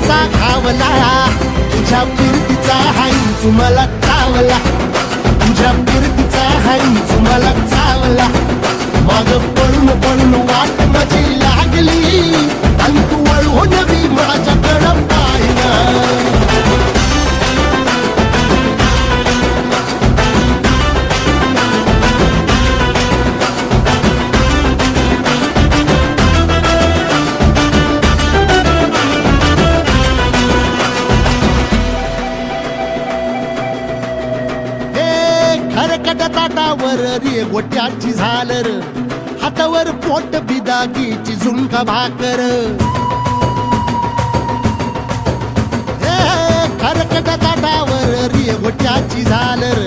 कसा घावला, तुझ्या फिरतीचा हाईच मला चावला, तुझ्या फिरतीचा हाईच मला चावला. माग पळून पळून वाट माझी लागली आणि तू वळून बी माझ्याकडं पाहिना. खरकट ताटावर रे गोट्याची झालर, हातावर पोट बिदागीची झुणका भाकर. खरकट ताटावर रे गोट्याची झालर,